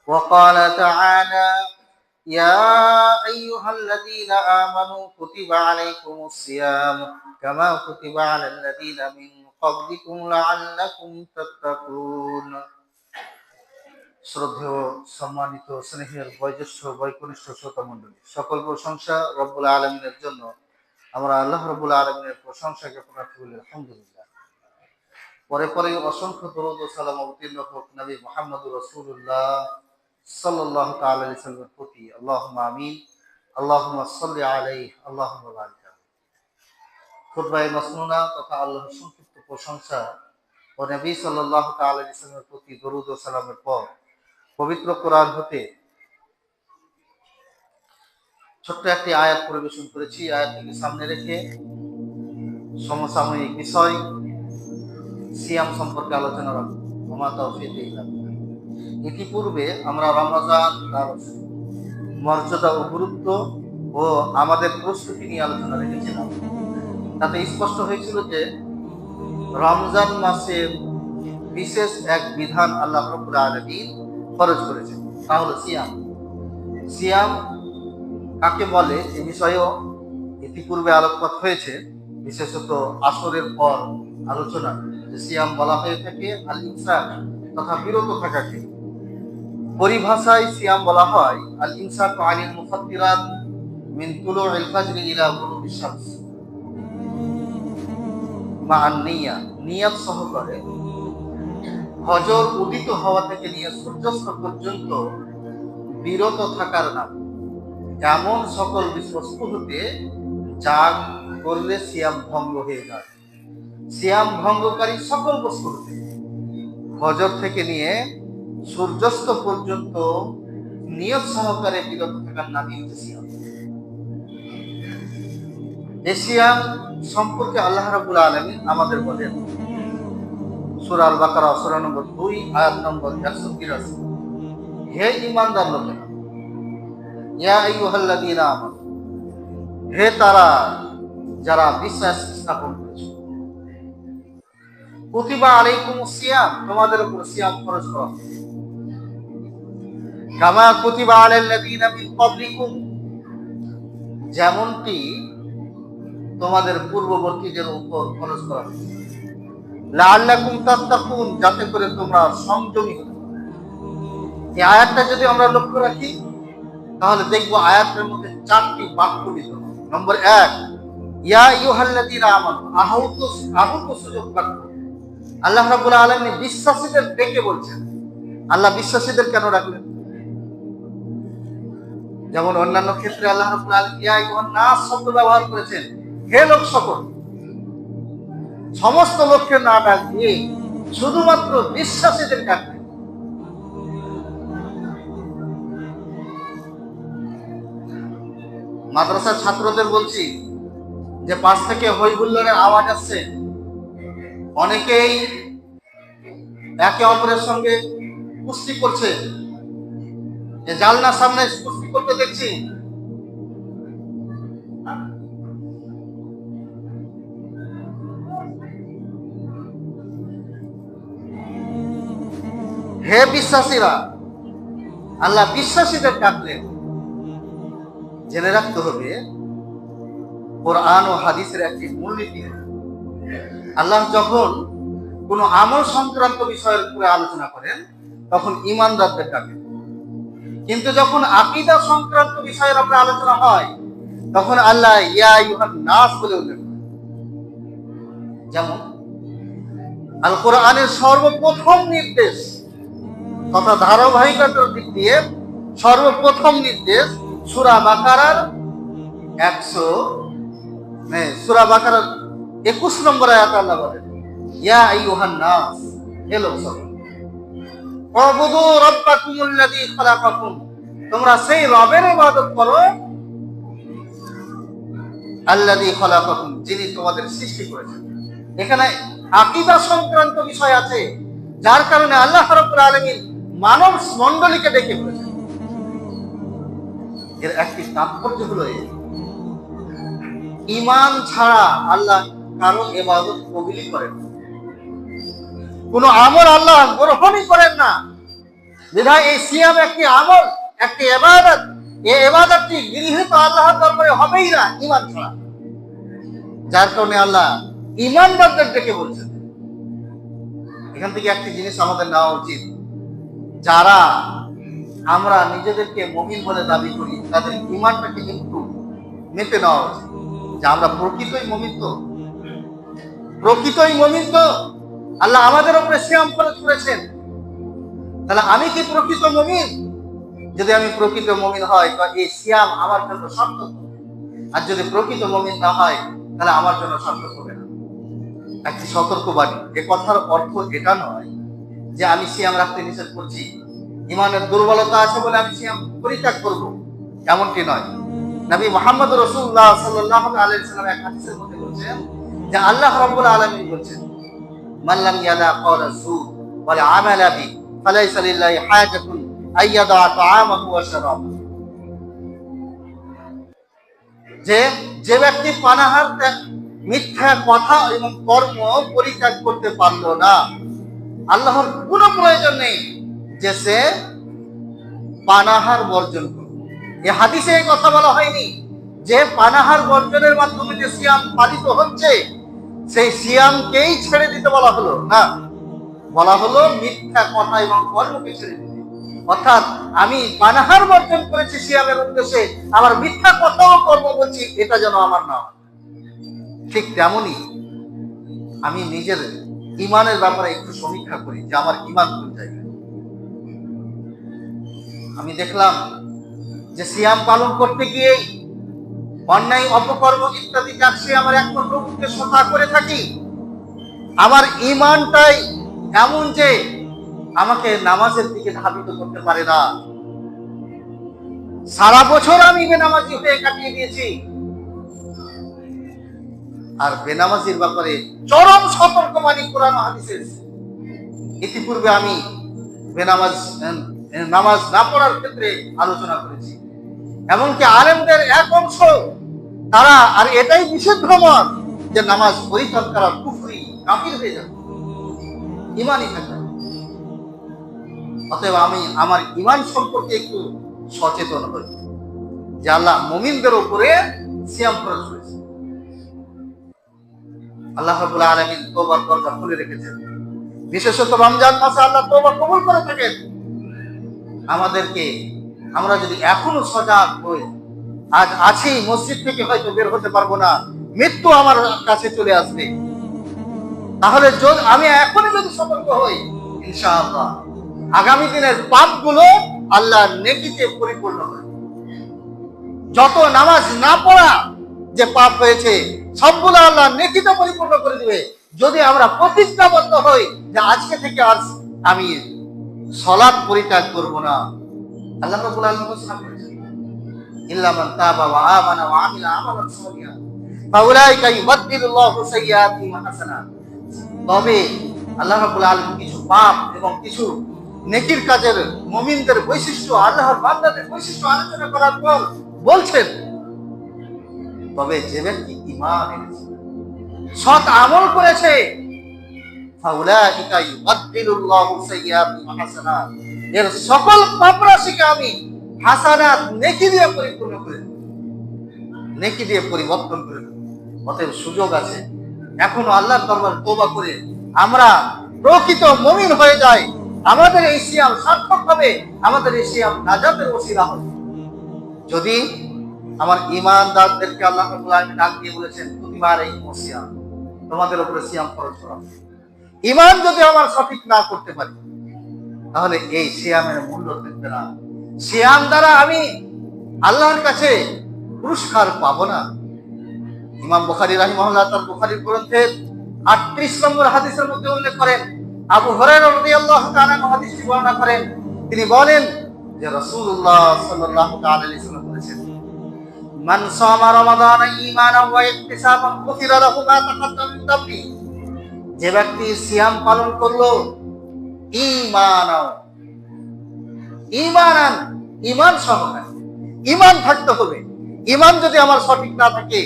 وقال تعالى يا أيها الذين آمنوا كتب عليكم الصيام كما كتب على الذين من قبلكم لعلكم تتقون শ্রদ্ধেয় সম্মানিত স্নেহের বয়োজ্যেষ্ঠ বয়কনিষ্ঠ শ্রোতা মণ্ডলী, সকল প্রশংসা রব্বুল আলামিনের জন্য। আমরা আল্লাহ রব্বুল আলামিনের প্রশংসা জ্ঞাপন করি আলহামদুলিল্লাহ। পরে পরে অসংখ্য দরুদ ও সালাম অবতীর্ণ হোক নবী মুহাম্মদুর রাসূলুল্লাহ সাল্লাল্লাহু তাআলা আলাইহি ওয়াসাল্লামের প্রতি। আল্লাহুম্মা আমিন, আল্লাহুম্মা সাল্লি আলাইহি, আল্লাহুম্মা বারিক আলাইহি। খুতবায়ে মাসনুনা তথা আল্লাহর সংক্ষিপ্ত প্রশংসা ও নবী সাল্লাল্লাহু তাআলা আলাইহি ওয়াসাল্লামের প্রতি দরুদ ও সালামের পর পবিত্র কোরআন হতে ছোট্ট একটি আয়াত পরিবেশন করেছি। আয়াতটিকে সামনে রেখে সমসাময়িক বিষয় সিয়াম সম্পর্কে আলোচনা রাখব। ওমা তাওফীক ইল্লা বিল্লাহ। ইতিপূর্বে আমরা রমজান তার মর্যাদা ও গুরুত্ব ও আমাদের প্রস্তুতি নিয়ে আলোচনা রেখেছিলাম। তাতে স্পষ্ট হয়েছিল যে রমজান মাসের বিশেষ এক বিধান আল্লাহ রাব্বুল আলামিন ফরজ করেছেন, তা হলো সিয়াম। সিয়াম কাকে বলে এ বিষয়েও ইতিপূর্বে আলোকপাত হয়েছে, বিশেষত আসরের পর আলোচনা। সিয়াম বলা হয়ে থাকে আল ইমসাক তথা বিরত থাকাকে। পরিভাষায় সিয়াম বলা হয় আল ইমসাক আনিল মুফাত্তিরাত মিন তুলুইল ফাজর ইলা গুরুবিশ শামস মা'আন নিয়া, নিয়ত সহকারে ফজর উদিত হওয়া থেকে নিয়ে সূর্যাস্ত পর্যন্ত বিরত থাকার নাম। এমন সকল বিষয়বস্তু হতে যা করলে সিয়াম ভঙ্গ হয়ে যায়। সিয়াম ভঙ্গকারী সকল বস্তু হতে ফজর থেকে নিয়ে সূর্যাস্ত পর্যন্ত নিয়ত সহকারে বিরত থাকার নামই হচ্ছে সিয়াম। এই সিয়াম সম্পর্কে আল্লাহ রাব্বুল আলামিন আমাদের বলেন সূরা আল বাকারা সূরা নম্বর 2 আয়াত নম্বর 183, হে ঈমানদার লোকেরা, ইয়া আইয়ুহাল্লাযীনা আমানু, হে তারা যারা বিশ্বাস স্থাপন করেছে, কুতিবা আলাইকুমুস সিয়াম, তোমাদের উপর সিয়াম ফরজ করা হয়েছে, কামা কুতিবা আলাল্লাযীনা মিন ক্বাবলিকুম, যেমনটি তোমাদের পূর্ববর্তীদের উপর ফরজ করা হয়েছে, লাআল্লাকুম তাত্তাকুন, যাতে করে তোমরা সংযমী হতে পারো। এই আয়াতটা যদি আমরা লক্ষ্য রাখি তাহলে দেখবো আয়াতের মধ্যে 4টি বাক্য বিদ্যমান। নম্বর 1, ইয়া আইয়ুহাল্লাযীনা আমানু, আহুত সুযোগ বাক্য। আল্লাহ রাব্বুল আলামিন বিশ্বাসীদের ডেকে বলছেন। আল্লাহ বিশ্বাসীদের কেন রাখলেন? যেমন অন্যান্য ক্ষেত্রে আল্লাহ রাব্বুল আলামিন ইয়া আইয়ুহান নাস শব্দ ব্যবহার করেছেন, হে লোক সকল। সমস্ত লোককে না ডাক দিয়ে শুধুমাত্র বিশ্বাসীদের ডাকলেন। মাদ্রাসার ছাত্রদের বলছি যে পাশ থেকে হই হুল্লোড়ের আওয়াজ আসছে, অনেকেই একে অপরের সঙ্গে কুস্তি করছে, জানলার সামনে কুস্তি করতে দেখছি। হে বিশ্বাসীরা, আল্লাহ বিশ্বাসীদের ডাকলেন। জেনে রাখতে হবে কোরআন ও হাদিসের একটি মূলনীতি, আল্লাহ যখন কোন আমল সংক্রান্ত বিষয়ের উপরে আলোচনা করেন তখন ঈমানদারদের ডাকেন, কিন্তু যখন আকীদা সংক্রান্ত বিষয়ের উপরে আলোচনা হয় তখন আল্লাহ ইয়া আইয়ুহান নাস বলে উল্লেখ করেন। যেমন আল কোরআনের সর্বপ্রথম নির্দেশ তথা ধারাবাহিকতার দিক দিয়ে সর্বপ্রথম নির্দেশ সূরা বাকারার 21 নম্বর আয়াতে আল্লাহ বলেন ইয়া আইয়ুহান নাস, হে লোক সকল, উবুদু রাব্বাকুমুল্লাযী খালাকাকুম, তোমরা সেই রবের ইবাদত করো আল্লাযী খালাকাকুম, যিনি তোমাদের সৃষ্টি করেছেন। এখানে আকীদা সংক্রান্ত বিষয় আছে, যার কারণে আল্লাহ রাব্বুল আলামিন মানব মণ্ডলীকে ডেকে বলেছেন। এর একটি তাৎপর্য হলো ঈমান ছাড়া আল্লাহ কারো ইবাদত কবুলই করেন না, কোনো আমল আল্লাহ গ্রহণই করেন না বিধায় এই সিয়াম একটি আমল, একটি ইবাদত। এই ইবাদতটি গৃহীত আল্লাহর দরবারে হবেই না ঈমান ছাড়া। যার কারণে আল্লাহ ঈমানদারদের ডেকে বলছেন। এখান থেকে একটি জিনিস আমাদের নেওয়া উচিত, যারা আমরা নিজেদেরকে মুমিন বলে দাবি করি তাদের ঈমানটাকে কিন্তু মেপে নেওয়া উচিত যে আমরা প্রকৃতই মুমিন তো, প্রকৃতই মুমিন তো। আল্লাহ আমাদের উপরে সিয়াম ফরজ করেছেন, তাহলে আমি কি প্রকৃত মুমিন? যদি আমি প্রকৃত মুমিন হয় তো এই সিয়াম আমার জন্য সার্থক, আর যদি প্রকৃত মুমিন না হয় তাহলে আমার জন্য সার্থক হবে না। একটি সতর্কবাণী। এ কথার অর্থ এটা নয় যে আমি সিয়াম রাখতে নিষেধ করছি, ঈমানের দুর্বলতা আছে বলে আমি সিয়াম পরিত্যাগ করব, এমনটি নয়। নবী মুহাম্মদ রাসূলুল্লাহ সাল্লাল্লাহু আলাইহি ওয়াসাল্লাম এক হাদিসের মধ্যে বলেছেন যে আল্লাহ রাব্বুল আলামিন বলেছেন, মান লাম ইয়াদা ক্বাওলা যুর ওয়াল আমালা বি ফালাইসা লিল্লাহি হাজাতুন আইয়াদা তাআমাহু ওয়া শারাবাহু। যে ব্যক্তি পানাহার, মিথ্যা কথা এবং কর্ম পরিত্যাগ করতে পারলো না, আল্লাহর কোনো প্রয়োজন নেই যে সে পানাহার বর্জন করবে। এই হাদিসে এই কথা বলা হয়নি যে পানাহার বর্জনের মাধ্যমে যে সিয়াম পালিত হচ্ছে সেই সিয়ামকেই ছেড়ে দিতে বলা হলো না, বলা হলো মিথ্যা কথা এবং কর্মকে ছেড়ে দিতে। অর্থাৎ আমি পানাহার বর্জন করেছি সিয়ামের উদ্দেশ্যে, আবার মিথ্যা কথা ও কর্ম বলছি, এটা যেন আমার না হয়। ঠিক তেমনই আমি নিজের ঈমানের ব্যাপারে একটু সমীক্ষা করি যে আমার ঈমান কোন জায়গায়। আমি দেখলাম যে সিয়াম পালন করতে গিয়ে অন্যায়, অপকর্ম ইত্যাদি কাজে আমার একমাত্র মুখে শোধা করে থাকি। আমার ঈমানটাই এমন যে আমাকে নামাজের দিকে ধাবিত করতে পারে না। সারা বছর আমি বেনামাজি হয়ে কাটিয়ে দিয়েছি, আর বেনামাজির ব্যাপারে চরম সতর্কবাণী কোরআন হাদিসে। ইতিপূর্বে আমি নামাজ না পড়ার ক্ষেত্রে আলোচনা করেছি। এমনকি আলেমদের এক অংশ তারা আর এটাই নিষিদ্ধ মত যে নামাজ পরিত্যাগ করা কুফরি, কাফির হয়ে যাবে, ঈমানই থাকবে। অতএব আমি আমার ঈমান সম্পর্কে একটু সচেতন হই যে আল্লাহ মুমিনদের উপরে সিয়াম ফরজ করেছে। আল্লাহ রাব্বুল আলামিন তওবার দরজা খুলে রেখেছেন। বিশেষত রমজান মাসে আল্লাহ তওবা কবুল করে থাকেন। আমাদেরকে, আমরা যদি এখনো সজাগ হই, আজ আছি মসজিদ থেকে হয়তো বের হতে পারবো না, মৃত্যু আমার কাছে চলে আসবে, তাহলে আমি এখনই যদি সতর্ক হই, ইনশাআল্লাহ আগামী দিনের পাপগুলো আল্লাহর নেকিতে পরিপূর্ণ হবে। যত নামাজ না পড়া যে পাপ হয়েছে সবগুলো আল্লাহ নেকিতে পরিপূর্ণ করে দিবে, যদি আমরা প্রতিজ্ঞাবদ্ধ হই যে আজকে থেকে আর আমি সালাত পরিত্যাগ করব না। আল্লাহ রাব্বুল আলামিন ঘোষণা করেছেন, ইল্লা মান তাবা ওয়া আমানা ওয়া আমিলা আমালান সালিহান ফাউলাইকা ইউবাদদিলুল্লাহু সাইয়্যাতিহিম হাসানাত। তবে আল্লাহ রাব্বুল আলামিন কিছু পাপ এবং কিছু নেকির কাজের মুমিনদের বৈশিষ্ট্য, আল্লাহর বান্দাদের বৈশিষ্ট্য আলোচনা করার পর বলছেন, তবে যে ব্যক্তি ঈমান এনেছে, সৎ আমল করেছে, ফাউলাইকা ইউবাদদিলুল্লাহু সাইয়্যাতিহিম হাসানাত, এর সকল পাপ রাশিকে আমি হাসানাত, নেকি দিয়ে পরিপূর্ণ করে দেব, নেকি দিয়ে পরিবর্তন করে দেব। অতএব সুযোগ আছে, এখনো আল্লাহর দরবারে তওবা করে আমরা প্রকৃত মুমিন হয়ে যাই। আমাদের এই সিয়াম সার্থক হবে, আমাদের এই সিয়াম নাজাতের ওসিলা হবে। যদি আমার ঈমানদারদেরকে আল্লাহ রাব্বুল আলামিন ডাক দিয়ে বলেছেন, প্রতিবার এই সিয়াম, তোমাদের উপরে সিয়াম ফরজ করা। ঈমান যদি আমার সঠিক না করতে পারি তাহলে এই সিয়ামের মূল্য থাকবে না। সিয়াম দ্বারা আমি আল্লাহর কাছে পুরস্কার পাবো না। ইমাম বুখারী রাহিমাহুল্লাহ তার বুখারীর গ্রন্থের 38 নম্বর হাদিসের মধ্যে উল্লেখ করেন, আবু হুরায়রা রাদিয়াল্লাহু তাআলা হাদিসটি বর্ণনা করেন। তিনি বলেন যে রাসূলুল্লাহ সাল্লাল্লাহু আলাইহি ওয়াসাল্লাম বলেছেন, মান সামা রমাদান ঈমানান ওয়া ইহতিসাবান গুফিরা লাহু মা তাকাদ্দাম মিন যামবি। যে ব্যক্তি সিয়াম পালন করলো ঈমানান, ঈমান সহকারে, ঈমান থাকতে হবে। ঈমান যদি আমার সঠিক না থাকে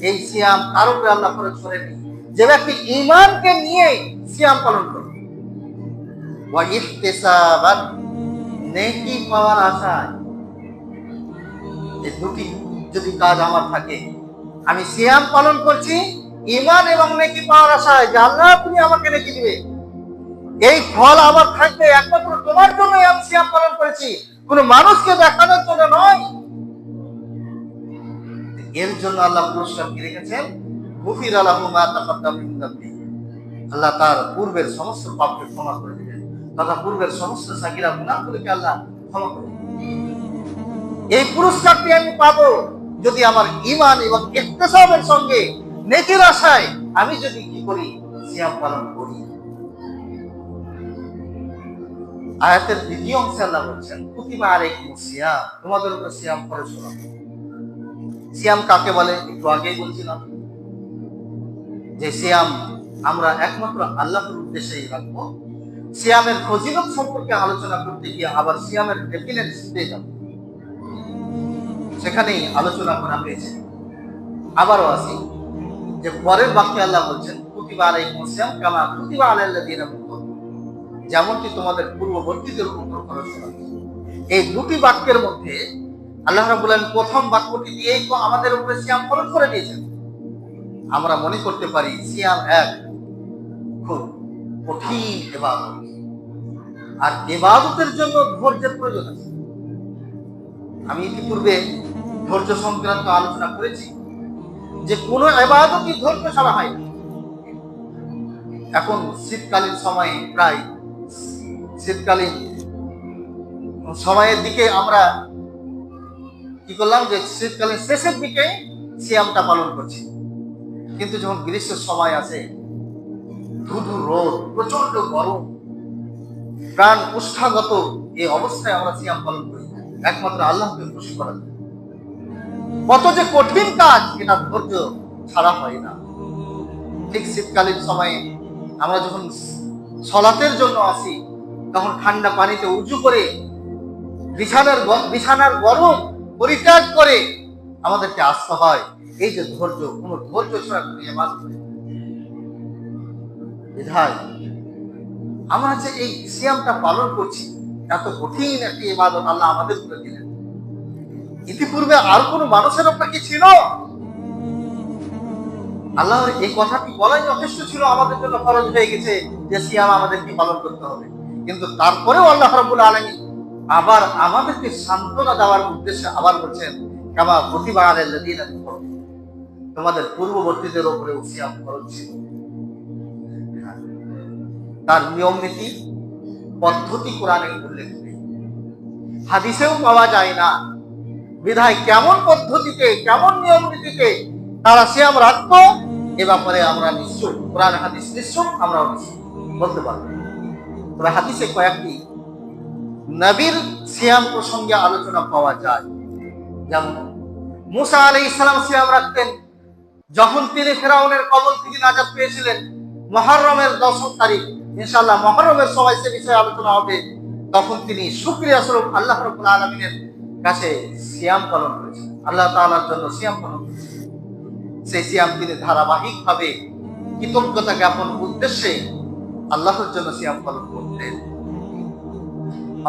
এই সিয়াম তার উপরে আল্লাহ ফরজ করেনি। যে ব্যক্তি ঈমানকে নিয়ে সিয়াম পালন করবে, ওয়া ইহতিসাবান, নেকি পাওয়ার আশায়, এই দুটি যদি কাজ আমার থাকে, আমি সিয়াম পালন করছি ঈমান এবং নেকি পাওয়ার আশায় যে আল্লাহ তুমি আমাকে নেকি দিবে, এই ফল আমার থাকবে একমাত্র তোমার জন্য আমি সিয়াম পালন করেছি, কোনো মানুষকে দেখানোর জন্য নয়। এর জন্য আল্লাহ পুরস্কার কি রেখেছেন, গফির লাহু মা তাকাদ্দাম মিন যামবি, আল্লাহ তার পূর্বের সমস্ত পাপকে ক্ষমা করে দিবেন, তথা পূর্বের সমস্ত সাগীরা গুনাহগুলোকে আল্লাহ ক্ষমা করে দিবেন। এই পুরস্কারটি আমি পাবো যদি আমার ঈমান এবং ইহতিসাবের সঙ্গে নেকির আশায় আমি যদি কি করি, সিয়াম পালন করি। আয়াতের দ্বিতীয় অংশে আল্লাহ বলছেন কুতিবা আলাইকুমুস সিয়াম, তোমাদের উপর সিয়াম ফরজ করা। সিয়াম কাকে বলে একটু আগেই বলছিলাম যে সিয়াম আমরা একমাত্র আল্লাহর উদ্দেশ্যেই রাখবো। সিয়ামের ফজিলত সম্পর্কে আলোচনা করতে গিয়ে আবার সিয়ামের ডেফিনেশনে যাব, সেখানেই আলোচনা করা হয়েছে। আবারও আসি যে পরের বাক্যে আল্লাহ বলছেন কুতিবা আলাইকুমুস সিয়াম কামা কুতিবা আলাল লাযিনা মিন ক্বাবলিকুম, যেমনটি তোমাদের পূর্ববর্তীদের উপর ফরজ করা হয়েছে। এই দুটি বাক্যের মধ্যে আল্লাহ রাব্বুল আলামিন প্রথম বাক্যটি দিয়েই তো আমাদের উপরে সিয়াম ফরজ করে দিয়েছেন। আমরা মনে করতে পারি সিয়াম এক খুব কঠিন ইবাদত, আর ইবাদতের জন্য ধৈর্যের প্রয়োজন আছে। আমি ইতিপূর্বে ধৈর্য সংক্রান্ত আলোচনা করেছি যে কোনো ইবাদতই ধৈর্য ছাড়া হয় না। এখন শীতকালীন সময়ে, প্রায় শীতকালীন সময়ের দিকে আমরা কি করলাম যে শীতকালীন শেষের দিকে সিয়ামটা পালন করছি, কিন্তু যখন গ্রীষ্মের সময় আসে, ধুধু রোদ, প্রচন্ড গরম, প্রাণ উষ্ঠাগত এই অবস্থায় আমরা সিয়াম পালন করি একমাত্র আল্লাহকে খুশি করার জন্য। কত যে কঠিন কাজ, এটা ধৈর্য ছাড়া হয় না। ঠিক শীতকালীন সময়ে আমরা যখন সলাতের জন্য আসি, তখন ঠান্ডা পানিতে উজু করে বিছানার গরম পরিত্যাগ করে আমাদেরকে আসতে হয়। এই যে ধৈর্য, কোন ধৈর্য ছাড়া কোনো ইবাদত নেই। বিধায় আমরা যে এই সিয়ামটা পালন করছি, এত কঠিন একটি ইবাদত আল্লাহ আমাদের উপরে দিলেন। ইতিপূর্বে আর কোন মানুষের উপর কি ছিল? আল্লাহর এই কথাটি বলাই যথেষ্ট ছিল, আমাদের জন্য ফরজ হয়ে গেছে যে সিয়াম আমাদেরকে পালন করতে হবে। কিন্তু তারপরেও আল্লাহ রাব্বুল আলামিন আবার আমাদেরকে সান্ত্বনা দেওয়ার উদ্দেশ্যে আবার বলছেন কামা কুতিবা আলাল লাযিনা মিন ক্বাবলিকুম, তোমাদের পূর্ববর্তীদের উপরে সিয়াম ফরজ ছিল। তার নিয়ম নীতি পদ্ধতি কোরআনে উল্লেখ নেই, হাদিসেও পাওয়া যায় না। বিধায় কেমন পদ্ধতিতে, কেমন নিয়ম নীতিতে তারা সিয়াম রাখতো, এ ব্যাপারে আমরা নিশ্চয়, কোরআন হাদিস নিশ্চয় আমরাও নিশ্চয় বলতে পারবো। তবে হাদিসে কয়েকটি নবীর সিয়াম প্রসঙ্গে আলোচনা পাওয়া যায়। যেমন মুসা আলাইহিস সালাম সিয়াম রাখতেন যখন তিনি ফেরাউনের কবল থেকে নাজাত পেয়েছিলেন। মুহররমের 10 তারিখ, ইনশাআল্লাহ মুহররমের সময় সে বিষয়ে আলোচনা হবে, তখন তিনি শুকরিয়া স্বরূপ আল্লাহ রাব্বুল আলামিনের কাছে সিয়াম পালন করেছেন, আল্লাহ তাআলার জন্য সিয়াম পালন করেছেন। সেই সিয়াম তিনি ধারাবাহিকভাবে কৃতজ্ঞতা জ্ঞাপন উদ্দেশ্যে আল্লাহর জন্য সিয়াম পালন করতেন।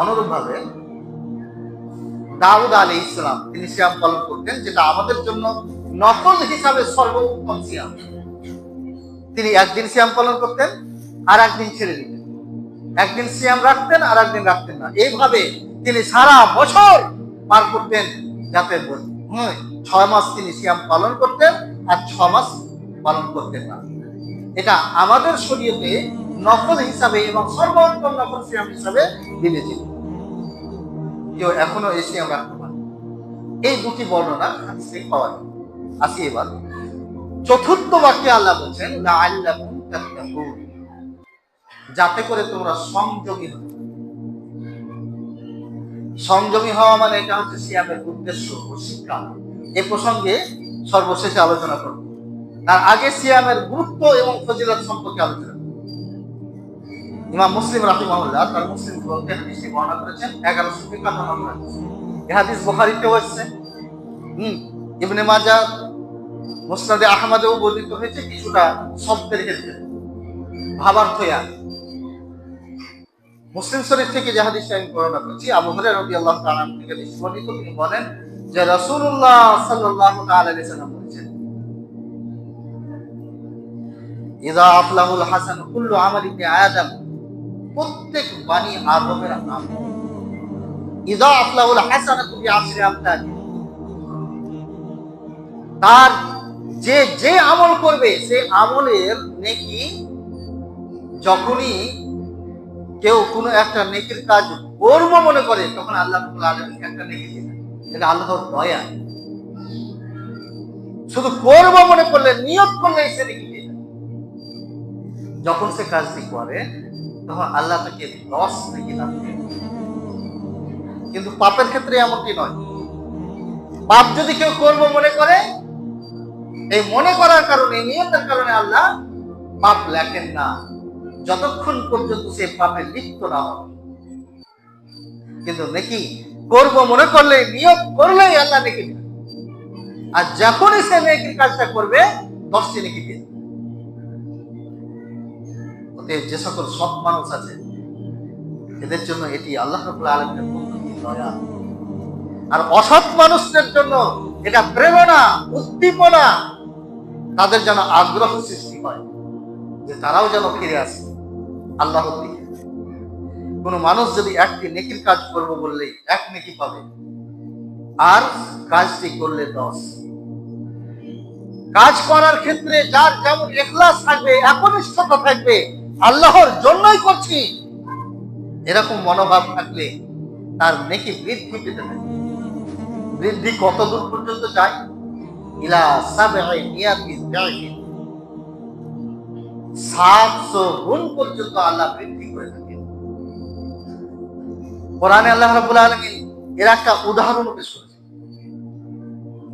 অনুরূপভাবে দাউদ আলাইহিস সালাম তিনি সিয়াম পালন করতেন, যেটা আমাদের জন্য নফল হিসাবে সর্বোত্তম সিয়াম। তিনি একদিন সিয়াম পালন করতেন আর একদিন ছেড়ে দিতেন, একদিন সিয়াম রাখতেন আর একদিন রাখতেন না। এইভাবে তিনি সারা বছর পার করতেন, যাতে 6 মাস তিনি সিয়াম পালন করতেন আর 6 মাস পালন করতেন না। এটা আমাদের শরীয়তে নফল হিসাবে এবং সর্বোত্তম নফল সিয়াম হিসাবে বিবেচিত। কেউ এখনো এই সিয়াম রাখতে পারে। এই দুটি বর্ণনা হাদিসে পাওয়া যায়। আসি এবার চতুর্থ বাক্যে আল্লাহ বলছেন লাআল্লাকুম তাত্তাকুন, যাতে করে তোমরা সংযমী হও। সংযমী হওয়া মানে এটা হচ্ছে সিয়ামের উদ্দেশ্য ও শিক্ষা। এই প্রসঙ্গে সর্বশেষে আলোচনা করব। তার আগে সিয়ামের গুরুত্ব এবং ফজিলত সম্পর্কে আলোচনা করব। ইমাম মুসলিম রাহিমাহুল্লাহ তার মুসলিম গ্রন্থে হাদিসটি বর্ণনা করেছেন 1151 নম্বর হাদিস। এই হাদিস বুখারীতেও আছে, ইবনে মাজাহ, মুসনাদে আহমদেও বর্ণিত হয়েছে কিছুটা শব্দের ক্ষেত্রে, ভাবার্থয়া। মুসলিম শরীফ থেকে যে হাদিসটা আমি বর্ণনা করছি, আবু হুরায়রা রাদিয়াল্লাহু তাআলা থেকে বর্ণিত, তিনি বলেন যে রাসূলুল্লাহ সাল্লাল্লাহু তাআলা আলাইহি ওয়াসাল্লাম বলেছেন, ইযা আফলাহুল হাসান কুল্লু আমালি ইবনি আদম, প্রত্যেক বানি আদমের আমল, ইযা আফলাহুল হাসানাতু বিআশরি আমসালি, তার যে যে আমল করবে সেই আমলের নেকি, যখনই কেউ কোনো একটা নেকির কাজ করবো মনে করে তখন আল্লাহ রাব্বুল আলামিন একটা নেকি দিবেন। এটা আল্লাহর দয়া। শুধু করবো মনে করলে, নিয়ত করলে সে নেকি দিবেন। যখন সে কাজটি করে তখন আল্লাহ তাকে 10 নেকি দান করেন। কিন্তু পাপের ক্ষেত্রে এমনটি নয়। পাপ যদি কেউ করবো মনে করে, এই মনে করার কারণে, নিয়তের কারণে আল্লাহ পাপ লেখেন না, যতক্ষণ পর্যন্ত সে পাপে লিপ্ত না হবে। কিন্তু নেকি করব মনে করলে, নিয়ত করলেই আল্লাহ নেকি দিবেন। আর যখনই সে নেকির কাজটা করবে 10টি নেকি দিবেন। অতএব যে সকল সৎ মানুষ আছে এদের জন্য এটি আল্লাহ রাব্বুল আলামিনের পক্ষ থেকে দয়া। আর অসৎ মানুষদের জন্য এটা প্রেরণা, উদ্দীপনা, তাদের যেন আগ্রহ সৃষ্টি হয় যে তারাও যেন ফিরে আসে আল্লাহর দিকে। কোন মানুষ যদি একটি নেকির কাজ করবো বললেই 1 নেকি পাবে, আর কাজটি করলে 10। কাজ করার ক্ষেত্রে যার যেমন ইখলাস থাকবে, একনিষ্ঠতা থাকবে, আল্লাহর জন্যই করছি এরকম মনোভাব থাকলে তার নেকি বৃদ্ধি পেতে থাকে। বৃদ্ধি কত দূর পর্যন্ত যায়? ইলা সাবঈ মিয়াতি দাইফিন, 700 গুণ পর্যন্ত আল্লাহ বৃদ্ধি করে থাকেন। কোরআনে আল্লাহ রাব্বুল আলামিন এর একটা উদাহরণ পেশ করেছেন।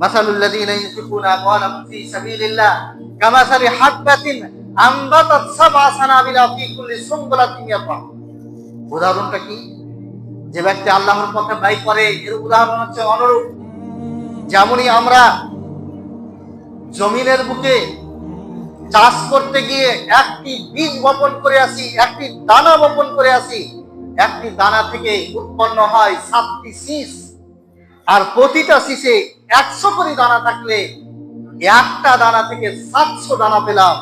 মাসালুল লাযীনা ইউনফিকুনা আমওয়ালাহুম ফী সাবিলিল্লাহ কামাসালি হাববাতিন আমবাতাত সাবআ সানাবিলা ফী কুল্লি সুনবুলাতিন ইয়াতা। উদাহরণটা কি? যে ব্যক্তি আল্লাহর পথে ব্যয় করে, এর উদাহরণ হচ্ছে অনুরূপ। যেমনই আমরা জমিনের বুকে চাষ করতে গিয়ে একটি বীজ বপন করে আসি, একটি দানা বপন করে আসি, একটি দানা থেকে উৎপন্ন হয় 7টি শীষ, আর প্রতিটা শীষে 100 করে দানা থাকলে একটা দানা থেকে 700 দানা পেলাম।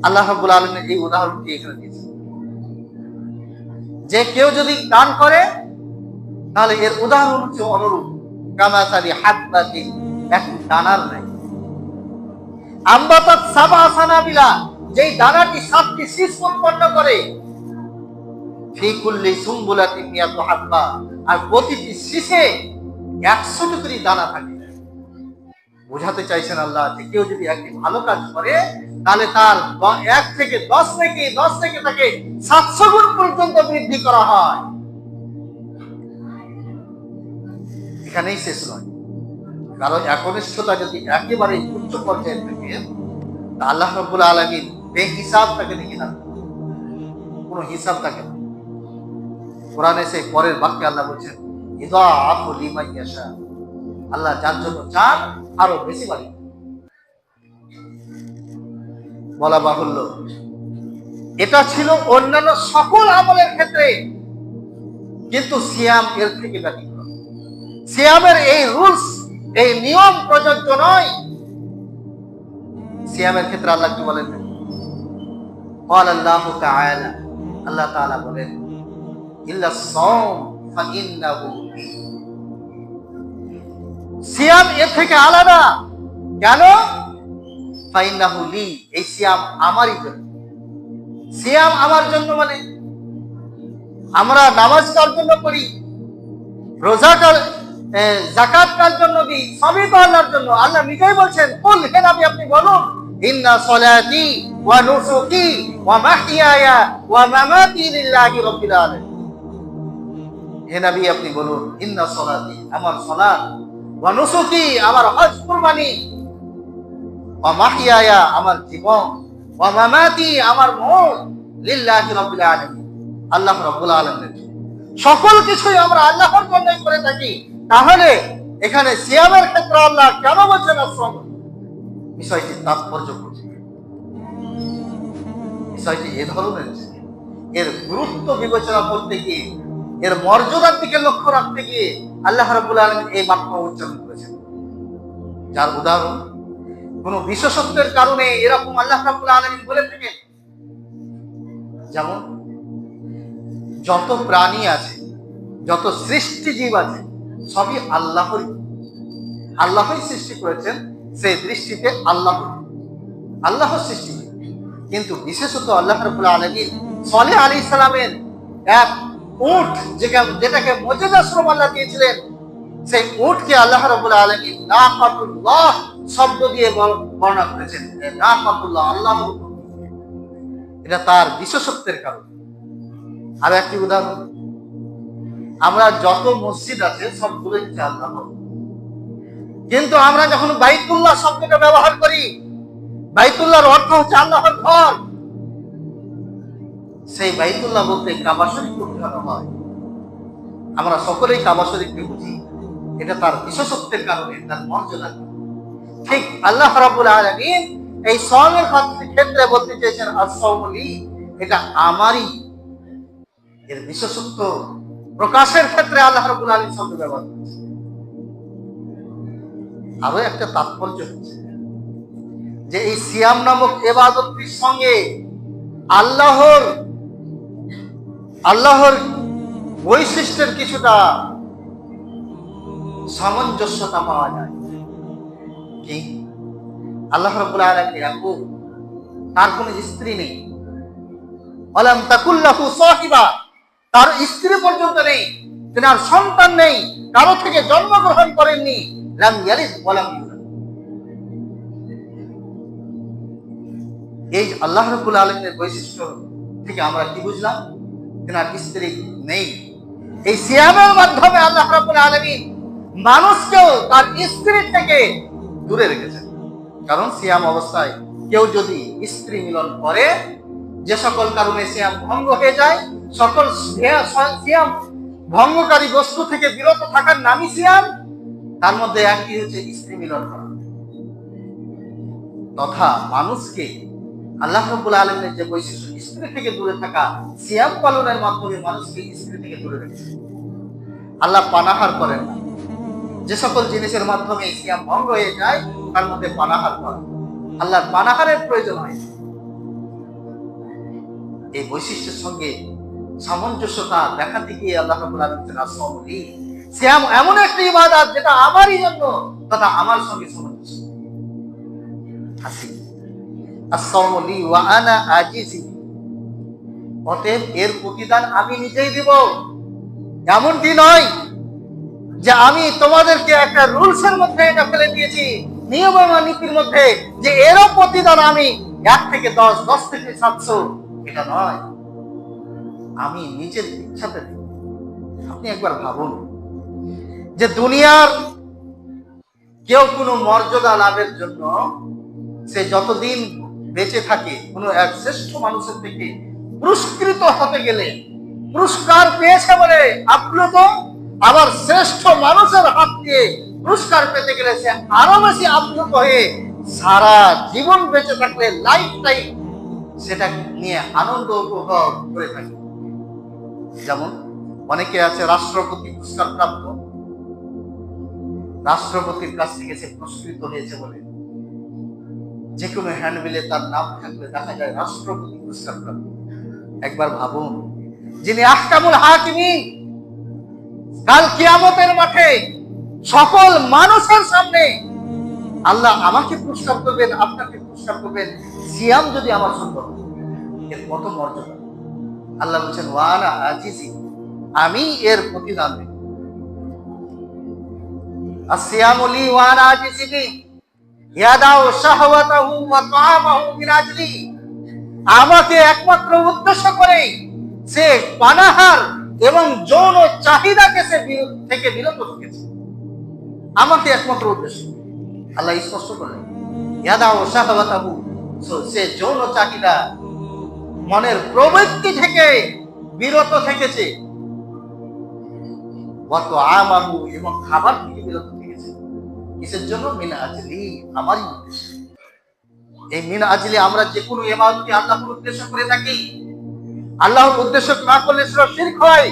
আল্লাহ রাব্বুল আলামিন এই উদাহরণটি এখানে দিয়েছেন যে কেউ যদি দান করে তাহলে এর উদাহরণ হচ্ছে অনুরূপ, কামাসালি হাববাতিন, একটি দানার ন্যায়। আমবাতাত সাবআ সানাবিলা, যেই দানাটি 7টি শীষ উৎপন্ন করে, ফী কুল্লি সুনবুলাতিন মিয়াতু হাব্বা, আর প্রতিটি শীষে 100টি করে দানা থাকে। বোঝাতে চাইছেন আল্লাহ যে কেউ যদি একটি ভালো কাজ করে তাহলে তার 1 থেকে 10 থেকে 10 থেকে তাকে 700 গুণ পর্যন্ত বৃদ্ধি করা হয়। এখানেই শেষ নয়, কারণ একনিষ্ঠতা যদি একেবারে উচ্চ পর্যায়ে থাকে আল্লাহ রাব্বুল আলামিন বেহিসাব তাকে লিখে দেন, কোনো হিসাব থাকে না। কোরআনে সেই পরের বাক্যে আল্লাহ বলছেন, ইযাআফু লিমান ইয়াশা, আল্লাহ যার জন্য চান আরো বেশি বাড়ি। বলা বাহুল্য এটা ছিল অন্যান্য সকল আমলের ক্ষেত্রে, কিন্তু সিয়াম এর থেকে ব্যতিক্রম। সিয়ামের এই রুলস, এই নিয়ম প্রযোজ্য নয়। সিয়ামের ক্ষেত্রে আল্লাহ কি বলেন? আল্লাহ তাআলা, আল্লাহ তাআলা বলেন, ইল্লা সাওম ফাইন্নাহু লি, সিয়াম এর থেকে আলাদা। কেন? ফাইন্নাহু লি, এই সিয়াম আমারই জন্য। সিয়াম আমার জন্য মানে আমরা নামাজ কার জন্য করি, রোজা কার, যাকাত কার জন্য দিই, সবই তো আল্লাহর জন্য। আল্লাহ নিজেই বলছেন, কুল, হে নবী আপনি বলুন, ইন্না সলাতি ওয়া নুসুকি ওয়া মাহইয়ায়া ওয়া মামাতি লিল্লাহি রাব্বিল আলামিন। হে নবী আপনি বলুন, ইন্না সলাতি, আমার সালাত, ওয়া নুসুকি, আমার হজ কুরবানি, ওয়া মাহইয়ায়া, আমার জীবন, ওয়া মামাতি, আমার মওত, লিল্লাহি রাব্বিল আলামিন, আল্লাহ রাব্বুল আলামিনের। সকল কিছুই আমরা আল্লাহর জন্যই করে থাকি। তাহলে এখানে সিয়ামের ক্ষেত্রে আল্লাহ কেন বলছেন আসসাম? বিষয়টি তাৎপর্য করছে, বিষয়টি এ ধরনের। এর গুরুত্ব বিবেচনা করতে গিয়ে, এর মর্যাদার দিকে লক্ষ্য রাখতে গিয়ে আল্লাহ রাব্বুল আলামিন এই বাক্য উচ্চারণ করেছেন। যার উদাহরণ কোন বিশেষত্বের কারণে এরকম আল্লাহ রাব্বুল আলামিন বলে থাকেন। যেমন যত প্রাণী আছে, যত সৃষ্টি জীব আছে, সবই আল্লাহই সৃষ্টি করেছেন। সেই দৃষ্টিতে আল্লাহ সৃষ্টি, কিন্তু বিশেষত আল্লাহ রাব্বুল আলামিন সালেহ আলাইহিস সালামের এক উট যেটাকে মুজিজা স্বরূপ আল্লাহ দিয়েছিলেন, সেই উটকে আল্লাহ রাব্বুল আলামিন নাকাতুল্লাহ শব্দ দিয়ে বর্ণনা করেছেন। নাকাতুল্লাহ, আল্লাহ, এটা তার বিশেষত্বের কারণ। আর একটি উদাহরণ, আমরা যত মসজিদ আছে সবগুলো হচ্ছে আল্লাহ, কিন্তু আমরা যখন বাইতুল্লাহ শব্দটা ব্যবহার করি, বাইতুল্লাহর অর্থ হচ্ছে আল্লাহর ঘর। সেই বাইতুল্লাহ বলতে কাবা শরীফ বোঝানো হয়। আমরা সকলেই কাবা শরীফকে বুঝি, এটা তার বিশেষত্বের কারণে, তার মর্যাদার কারণে। ঠিক আল্লাহ রাব্বুল আলামিন এই সওমের ক্ষেত্রে বলতে চেয়েছেন আস-সাওমু লি, এটা আমারই। এর বিশেষত্ব প্রকাশের ক্ষেত্রে আল্লাহ রাব্বুল আলামিন শব্দ ব্যবহার করেছেন। আরো একটা তাৎপর্য হচ্ছে যে এই সিয়াম নামক ইবাদতটির সঙ্গে আল্লাহর বৈশিষ্ট্যের কিছুটা সামঞ্জস্যতা পাওয়া যায়। কি? আল্লাহ রাব্বুল আলামিন একক, তার কোনো স্ত্রী নেই। ওয়ালাম তাকুল লাহু সাহিবা, তার স্ত্রী পর্যন্ত নেই, তার সন্তান নেই, কারো থেকে জন্মগ্রহণ করেননি। লাম ইয়ালিদ ওয়ালাম ইউলাদ। এই আল্লাহ রাব্বুল আলামিনের বৈশিষ্ট্য থেকে আমরা কি বুঝলাম? তার স্ত্রী নেই। এই সিয়ামের মাধ্যমে আল্লাহ রাব্বুল আলামিন মানুষকেও তার স্ত্রী থেকে দূরে রেখেছেন। কারণ সিয়াম অবস্থায় কেউ যদি স্ত্রী মিলন করে, যে সকল কারণে সিয়াম ভঙ্গ হয়ে যায়, সকল সিয়াম ভঙ্গকারী বস্তু থেকে বিরত থাকার নামই সিয়াম। তার মধ্যে একটি হচ্ছে স্ত্রী মিলন করা, তথা মানুষকে আল্লাহ রাব্বুল আলামিনের যে বৈশিষ্ট্য স্ত্রী থেকে দূরে থাকা, সিয়াম পালনের মাধ্যমে মানুষকে স্ত্রী থেকে দূরে রেখেছে। আল্লাহ পানাহার করেন না। যে সকল জিনিসের মাধ্যমে সিয়াম ভঙ্গ হয়ে যায় তার মধ্যে পানাহার করা, আল্লাহর পানাহারের প্রয়োজন হয়। এই বৈশিষ্ট্যের সঙ্গে সামঞ্জস্যতা দেখাতে গিয়ে আল্লাহ রাব্বুল আলামিন আস-সাওমু লি, সিয়াম এমন একটি ইবাদত যেটা আমারই জন্য তথা আমার সঙ্গে সামঞ্জস্য। আস-সাওমু লি ওয়া আনা আজিজি, অতএব এর প্রতিদান আমি নিজেই দিব। এমনটি নয় যে আমি তোমাদেরকে একটা রুলসের মধ্যে এটা ফেলে দিয়েছি, নিয়ম এবং নীতির মধ্যে, যে এরও প্রতিদান আমি 1 থেকে 10, 10 থেকে 700, এটা নয়। আমি নিজের ইচ্ছাতে দিই। আপনি একবার ভাবুন যে দুনিয়ার কেউ কোনো মর্যাদা লাভের জন্য সে যতদিন বেঁচে থাকে, কোনো এক শ্রেষ্ঠ মানুষের থেকে পুরস্কৃত হতে গেলে, পুরস্কার পেয়েছে বলে আপ্লুত, আবার শ্রেষ্ঠ মানুষের হাত দিয়ে পুরস্কার পেতে গেলে সে আরো বেশি আপ্লুত হয়ে সারা জীবন বেঁচে থাকলে লাইফ টাইম সেটা নিয়ে আনন্দ উপভোগ করে থাকে। যেমন অনেকে আছে রাষ্ট্রপতি পুরস্কার প্রাপ্ত, রাষ্ট্রপতির কাছ থেকে সে পুরস্কৃত হয়েছে বলে যে কোনো হ্যান্ডবিলে তার নাম থাকলে দেখা যায় রাষ্ট্রপতি পুরস্কার প্রাপ্ত। একবার ভাবুন, যিনি আহকামুল হাকিমিন, কাল কিয়ামতের মাঠে সকল মানুষের সামনে আল্লাহ আমাকে পুরস্কার করবেন, আপনাকে পুরস্কার করবেন, সিয়াম যদি আমার সম্ভব, এর কত মর্যাদা। আল্লাহ বলছেন ওয়ানা আজিজি, আমি এর প্রতিদান দেব। আসিয়ামু লি ওয়ানা আজিজি বি ইয়াদাউ শাহওয়াতাহু ওয়া তাআমাহু মিন আজলি, আমাকে একমাত্র উদ্দেশ্য করে সে পানাহার এবং যৌন চাহিদাকে সে থেকে বিরত রেখেছে। আমাকে একমাত্র উদ্দেশ্য আল্লাহ স্পষ্ট করলেন, ইয়াদাউ শাহওয়াতাহু, সে যৌন চাহিদা, মনের প্রবৃত্তি থেকে বিরত থেকেছে, ওয়া তাআমাহু, এবং খাবার থেকে বিরত থেকেছে। কিসের জন্য? মিন আজলি, আমারই উদ্দেশ্য। এই মিন আজলি, আমরা যে কোনো ইবাদতকে আল্লাহর উদ্দেশ্য করে থাকি, আল্লাহর উদ্দেশ্য না করলে সেটা শিরক হয়।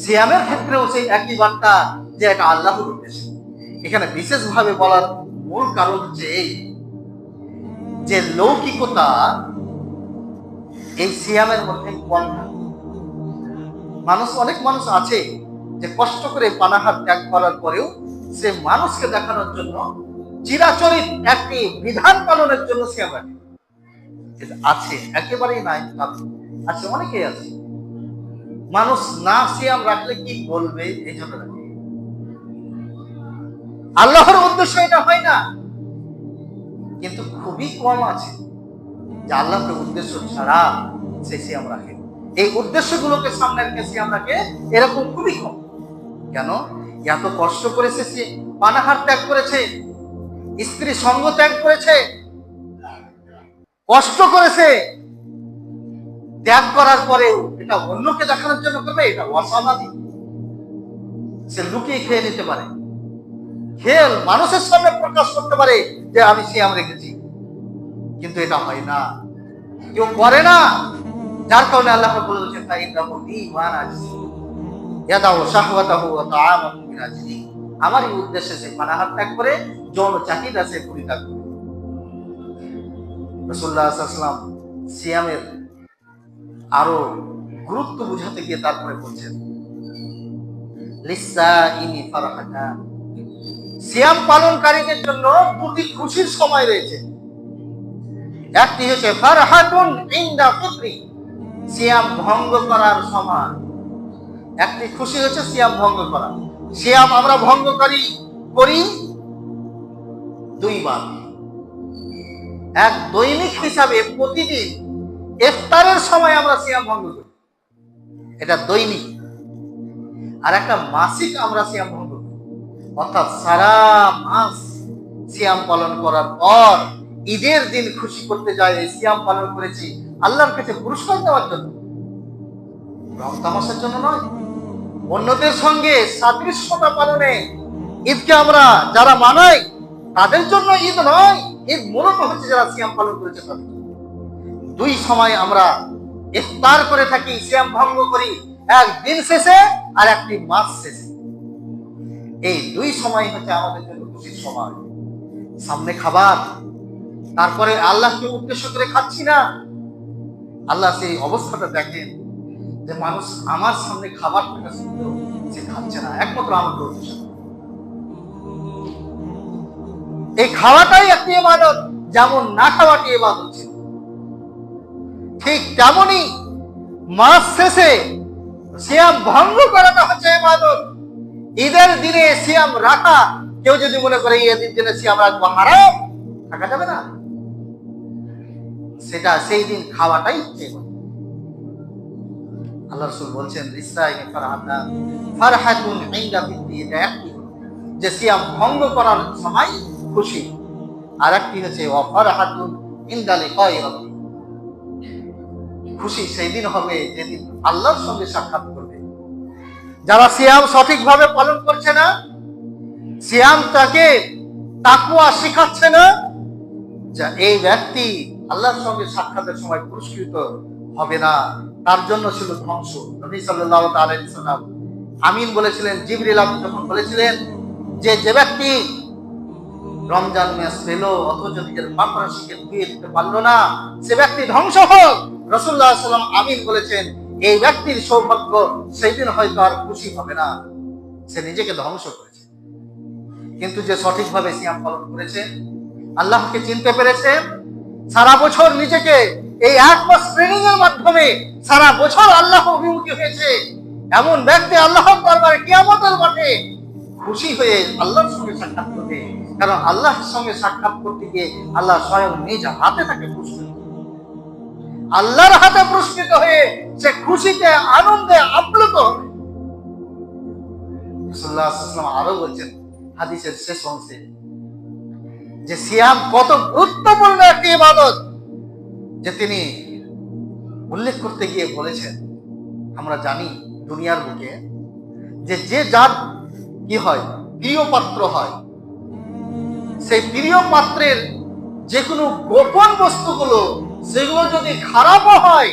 সিয়ামের ক্ষেত্রেও সেই একই বার্তা যে এটা আল্লাহর উদ্দেশ্য। এখানে বিশেষভাবে বলার মূল কারণ হচ্ছে এই যে লৌকিকতা এই সিয়ামের মধ্যে কম থাকে। অনেক মানুষ আছে যে কষ্ট করে পানাহার ত্যাগ করার পরেও সে মানুষকে দেখানোর জন্য চিরাচরিত একটি বিধান পালনের জন্য সিয়াম রাখে। আছে, একেবারেই নাই আছে, অনেকেই আছে। মানুষ না সিয়াম রাখলে কি বলবে এই জন্য রাখে। আল্লাহর উদ্দেশ্য এটা হয় না, কিন্তু খুবই কম আছে যে আল্লাহর উদ্দেশ্য ছাড়া সে সিয়াম রাখে। এই উদ্দেশ্যগুলোকে সামনে রেখে সিয়াম রাখে এরকম খুবই কম। কেন? এত কষ্ট করেছে, সে পানাহার ত্যাগ করেছে, স্ত্রী সঙ্গ ত্যাগ করেছে, কষ্ট করেছে, ত্যাগ করার পরেও এটা অন্যকে দেখানোর জন্য করবে, এটা অস্বাভাবিক। সে লুকিয়ে খেয়ে নিতে পারে, খেয়ে মানুষের সামনে প্রকাশ করতে পারে যে আমি সিয়াম রেখেছি, কিন্তু এটা হয় না, কেউ করে না। যার কারণে আল্লাহ বলেছেন আমারই উদ্দেশ্যে সে পানাহার ত্যাগ করে, যৌন চাহিদা সে পরিত্যাগ করে। রাসূলুল্লাহ সাল্লাল্লাহু আলাইহি ওয়াসাল্লাম সিয়ামের আরো গুরুত্ব বুঝাতে গিয়ে তারপরে বলছেন লিসাইনি ফারহাতান, সিয়াম পালনকারীদের জন্য দুটি খুশির সময় রয়েছে। একটি হচ্ছে ফারহাতুন ইনদা ফিত্রি, সিয়াম ভঙ্গ করার সময়। একটি খুশি হচ্ছে সিয়াম ভঙ্গ করা। সিয়াম আমরা ভঙ্গ করি দুইবার। এক দৈনিক হিসাবে প্রতিদিন ইফতারের সময় আমরা সিয়াম ভঙ্গ করি, এটা দৈনিক। আর একটা মাসিক আমরা সিয়াম ভঙ্গ করি, অর্থাৎ সারা মাস সিয়াম পালন করার পর ঈদের দিন খুশি করতে যায় এই সিয়াম পালন করেছি আল্লাহর কাছে পুরস্কার দেওয়ার জন্য, রং তামাশার জন্য নয়। অন্যদের সঙ্গে সাদৃশ্যতা পালনে ঈদকে আমরা যারা মানাই তাদের জন্য ঈদ নয়, ঈদ মূলত হচ্ছে যারা সিয়াম পালন করেছে তাদের। দুই সময় আমরা ইফতার করে থাকি, সিয়াম ভঙ্গ করি, এক দিন শেষে আর একটি মাস শেষে। এই দুই সময় হচ্ছে আমাদের জন্য খুশির সময়। সামনে খাবার, তারপরে আল্লাহকে উদ্দেশ্য করে খাচ্ছি না। আল্লাহ সেই অবস্থাটা দেখেন যে মানুষ আমার সামনে খাবার থাকা সত্ত্বেও সে খাচ্ছে না, একমাত্র আমাকে উদ্দেশ্য। এই খাওয়াটাই একটি ইবাদত, যেমন না খাওয়াটি ইবাদত ছিল, ঠিক তেমনই মাস শেষে সিয়াম ভঙ্গ করাটা হচ্ছে ইবাদত। ঈদের দিনে সিয়াম রাখা, কেউ যদি মনে করে ঈদের দিনে সিয়াম রাখবো হারাম, থাকা যাবে না, সেটা সেই দিন খাওয়াটাই হচ্ছে ইবাদত। আল্লাহ রাসূল বলছেন রিসাইনি ফারহাতান ফারহাতুন ইনদা ফিত্রি, এটা একটি যে সিয়াম ভঙ্গ করার সময় খুশি, আর একটি হচ্ছে ওয়া ফারহাতুন ইনদা লিকাই রাব্বি, খুশি সেই দিন হবে যেদিন আল্লাহর সঙ্গে সাক্ষাৎ করবে। যারা সিয়াম সঠিকভাবে পালন করছে না, সিয়াম তাকে তাকওয়া শিখাচ্ছে না, যা এই ব্যক্তি আল্লাহর সঙ্গে সাক্ষাতের সময় পুরস্কৃত হবে না, তার জন্য ছিল ধ্বংস। নবী সাল্লাল্লাহু আলাইহি ওয়াসাল্লাম আমিন বলেছিলেন, জিবরিল যখন বলেছিলেন যে ব্যক্তি রমজান মাস পেল অথচ নিজের পাপরাশিকে ধুয়ে দিতে পারলো না, সে ব্যক্তি ধ্বংস হোক। রাসূলুল্লাহ সাল্লাল্লাহু আলাইহি ওয়াসাল্লাম আমিন বলেছেন, এই ব্যক্তির সৌভাগ্য সেই দিন হয়তো আর খুশি হবে না, সে নিজেকে ধ্বংস করেছে। কিন্তু যে সঠিকভাবে সিয়াম পালন করেছে, আল্লাহকে চিনতে পেরেছে, সারা বছর নিজেকে এই এক মাস ট্রেনিং এর মাধ্যমে সারা বছর আল্লাহ অভিমুখী হয়েছে, এমন ব্যক্তি আল্লাহর দরবারে কিয়ামতের মাঠে খুশি হয়ে আল্লাহর সঙ্গে সাক্ষাৎ করবে। কারণ আল্লাহর সঙ্গে সাক্ষাৎ করতে গিয়ে আল্লাহ স্বয়ং নিজ হাতে তাকে পুরস্কৃত, আল্লাহর হাতে পুরস্কৃত হয়ে সে খুশিতে আনন্দে আপ্লুত হবে। রাসূলুল্লাহ সাল্লাল্লাহু আলাইহি ওয়াসাল্লাম আরো বলছেন হাদিসের শেষ অংশে যে সিয়াম কত গুরুত্বপূর্ণ একটি ইবাদত, যে তিনি উল্লেখ করতে গিয়ে বলেছেন, আমরা জানি দুনিয়ার বুকে যে যার কি হয়, প্রিয় পাত্র হয়, সেই প্রিয় পাত্রের যে কোনো গোপন বস্তুগুলো সেগুলো যদি খারাপও হয়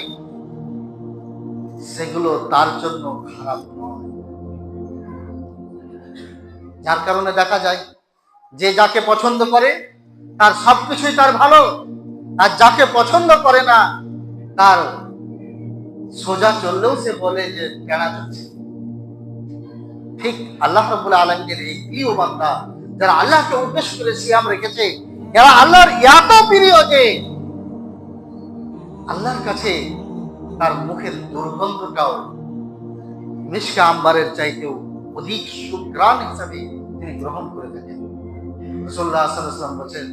সেগুলো তার জন্য খারাপ নয়। যার কারণে দেখা যায় যে যাকে পছন্দ করে তার সবকিছুই তার ভালো, আর যাকে পছন্দ করে না তার সোজা চললেও সে বলে যে কেনা যাচ্ছে। ঠিক আল্লাহ রাব্বুল আলামিনের এই প্রিয় বান্দা যারা আল্লাহকে উদ্দেশ্য করে সিয়াম রেখেছে, এরা আল্লাহর এত প্রিয় যে আল্লাহর কাছে তার মুখের দুর্গন্ধটাও মিশকা আম্বারের চাইতেও অধিক সুঘ্রাণ হিসাবে তিনি গ্রহণ করে থাকেন। রাসূলুল্লাহ সাল্লাল্লাহু আলাইহি ওয়াসাল্লাম বলেন,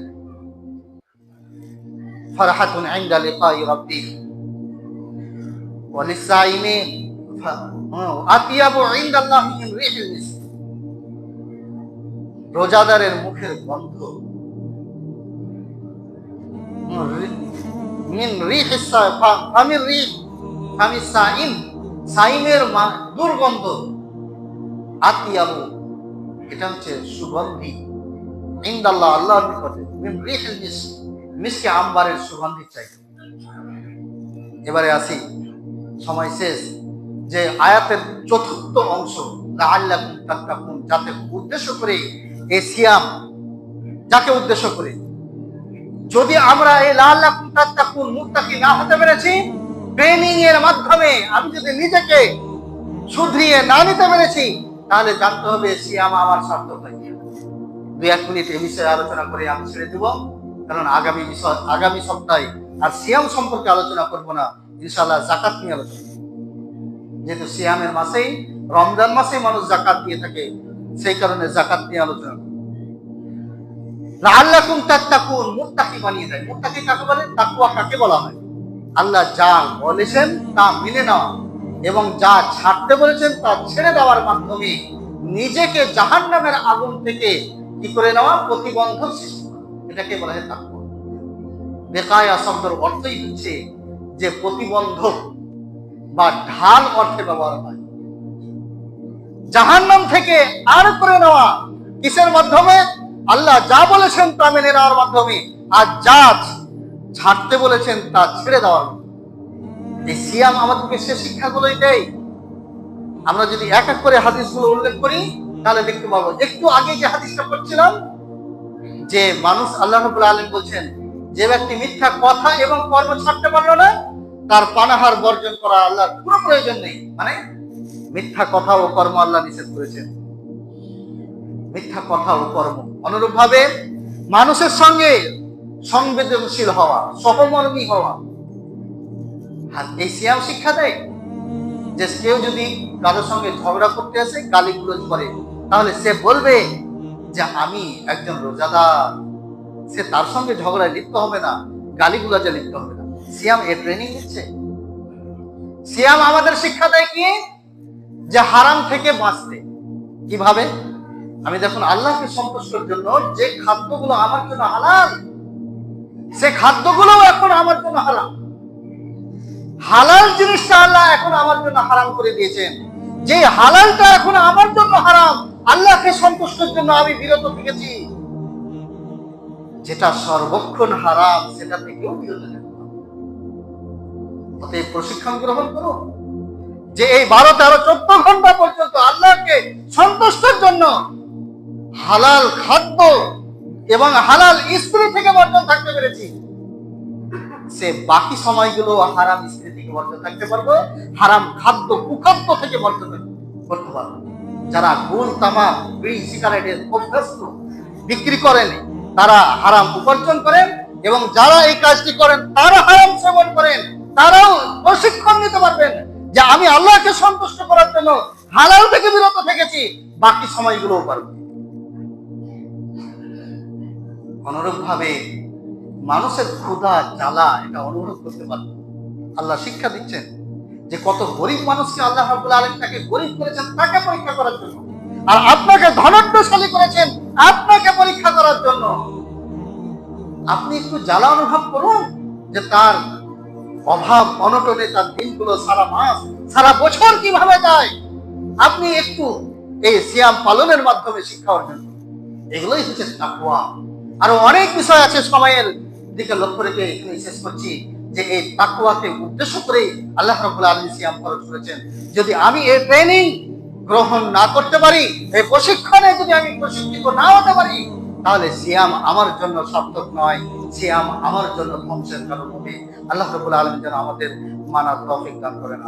ফারহাতুন ইনদা লিকাই রাব্বি ওয়া লিসাইমি আতিয়াবু ইনদাল্লাহি মিন রিহিল মিস্ক। রোজাদারের মুখের গন্ধ মিন রিহিস ফামির রিহ ফামিস সাইম, সাইমের দুর্গন্ধ, আতিয়াবু এটা হচ্ছে সুগন্ধি, ইনদাল্লাহ আল্লাহর নিকটে, মিন রিহিল মিস্ক মিসকে আম্বারের সুগন্ধি চাই। এবারে আসি, সময় শেষ, যে আয়াতের চতুর্থ অংশ লাআল্লাকুম তাত্তাকুন, যাতে উদ্দেশ্য করে এই সিয়াম, যাকে উদ্দেশ্য করে যদি আমরা এই লাআল্লাকুম তাত্তাকুন মুত্তাকি না হতে পেরেছি, ট্রেনিং এর মাধ্যমে আমি যদি নিজেকে শুধরিয়ে না নিতে পেরেছি, তাহলে জানতে হবে সিয়াম আমার সার্থক হয়নি। 2-1 মিনিট এই বিষয়ে আলোচনা করে আমি ছেড়ে দেব, কারণ আগামী সপ্তাহে আর সিয়াম সম্পর্কে আলোচনা করব না, ইনশাআল্লাহ যাকাত নিয়ে আলোচনা। যেহেতু সিয়ামের মাসেই, রমজান মাসেই মানুষ যাকাত দিয়ে থাকে, সেই কারণে যাকাত নিয়ে আলোচনা। লাআল্লাকুম তাত্তাকুন, মুত্তাকি বানিয়ে দেয়। মুত্তাকি কাকে বলে? তাকওয়া কাকে বলা হয়? আল্লাহ যা বলেছেন তা মেনে নেওয়া এবং যা ছাড়তে বলেছেন তা ছেড়ে দেওয়ার মাধ্যমে নিজেকে জাহান্নামের আগুন থেকে কি করে নেওয়া, প্রতিবন্ধক সৃষ্টি করা, এটাকে বলা হয় তাকওয়া। বেকায়া শব্দের অর্থই হচ্ছে যে প্রতিবন্ধক বা ঢাল অর্থে ব্যবহার হয়। জাহান্নাম থেকে আর করে নেওয়া কিসের মাধ্যমে? আল্লাহ যা বলেছেন তা মেনে নেওয়ার মাধ্যমে, আর যা ছাড়তে বলেছেন তা ছেড়ে দেওয়ার মাধ্যমে। এই সিয়াম আমাদেরকে সে শিক্ষাগুলোই দেয়। আমরা যদি এক এক করে হাদিসগুলো উল্লেখ করি তাহলে দেখতে পাবো। একটু আগে যে হাদিসটা পড়ছিলাম, যে মানুষ, আল্লাহ রাব্বুল আলামিন বলছেন, যে ব্যক্তি মিথ্যা কথা এবং কর্ম ছাড়তে পারলো না, তার পানাহার বর্জন করা আল্লাহর কোনো প্রয়োজন নেই। মানে মিথ্যা কথা ও কর্ম আল্লাহ নিষেধ করেছেন, মিথ্যা কথা ও কর্ম। অনুরূপ ভাবে মানুষের সঙ্গে সংবেদনশীল হওয়া, সহমর্মী হওয়া, আর এই সিয়াম শিক্ষা দেয় যে কেউ যদি কারোর সঙ্গে ঝগড়া করতে আসে, গালিগুলোজ করে, তাহলে সে বলবে যে আমি একজন রোজাদার, সে তার সঙ্গে ঝগড়ায় লিপ্ত হবে না, গালিগুলোজে লিপ্ত হবে না। সিয়াম এর ট্রেনিং দিচ্ছে। সিয়াম আমাদের শিক্ষা দেয় কি, যে হারাম থেকে বাঁচতে। কিভাবে? আমি দেখুন, আল্লাহকে সন্তুষ্টের জন্য যে খাদ্যগুলো আমার জন্য হালাল, সে খাদ্যগুলো এখন আমার জন্য হারাম। হালাল জিনিসটা আল্লাহ এখন আমার জন্য হারাম করে দিয়েছেন। যে হালালটা এখন আমার জন্য হারাম, আল্লাহকে সন্তুষ্টের জন্য আমি বিরত থেকেছি। যেটা সর্বক্ষণ হারাম, সেটা থেকেও বিরত থাকতে হবে। অতএব প্রশিক্ষণ গ্রহণ করুন যে এই 12, 13, 14 ঘন্টা পর্যন্ত আল্লাহকে সন্তুষ্টের জন্য হালাল খাদ্য এবং হালাল স্ত্রী থেকে বর্জন থাকতে পেরেছি, সে বাকি সময়গুলো হারাম স্ত্রী থেকে বর্জন থাকতে পারবো, হারাম খাদ্য কুখাদ্য থেকে বর্জন করতে পারবো। যারা গুল, তামাক, বিড়ি, সিগারেটের অভ্যস্ত বিক্রি করেন, তারা হারাম উপার্জন করেন, এবং যারা এই কাজটি করেন তারা হারাম সেবন করেন, তারাও প্রশিক্ষণ নিতে পারবেন যে আমি আল্লাহকে সন্তুষ্ট করার জন্য হালাল থেকে বিরত থেকেছি, বাকি সময়গুলোও পারবো। অনুরূপ ভাবে মানুষের ক্ষুধা, জ্বালা, এটা অনুভব করতে পারবে। আল্লাহ শিক্ষা দিচ্ছেন যে কত গরিব মানুষকে আল্লাহ রাব্বুল আলামিন তাকে গরিব করেছেন তাকে পরীক্ষা করার জন্য, আর আপনাকে ধনাঢ্যশালী করেছেন আপনাকে পরীক্ষা করার জন্য। আপনি একটু জ্বালা অনুভব করুন যে তার অভাব অনটনে তার দিনগুলো, সারা মাস, সারা বছর কিভাবে যায়। আপনি একটু এই সিয়াম পালনের মাধ্যমে শিক্ষা অর্জন করুন। এগুলোই হচ্ছে তাকওয়া। আরো অনেক বিষয় আছে, সময়ের দিকে লক্ষ্য রেখে এখানে শেষ করছি। যে এই তাকওয়াকে উদ্দেশ্য করে আল্লাহ রাব্বুল আলামিন সিয়াম ফরজ করেছেন। যদি আমি এই ট্রেনিং গ্রহণ না করতে পারি, এই প্রশিক্ষণে যদি আমি প্রশিক্ষিত না হতে পারি, তাহলে সিয়াম আমার জন্য সার্থক নয়, সিয়াম আমার জন্য ধ্বংসের কারণ হবে। আল্লাহ রাব্বুল আলামিন যেন আমাদের মানার তৌফিক দান করেন।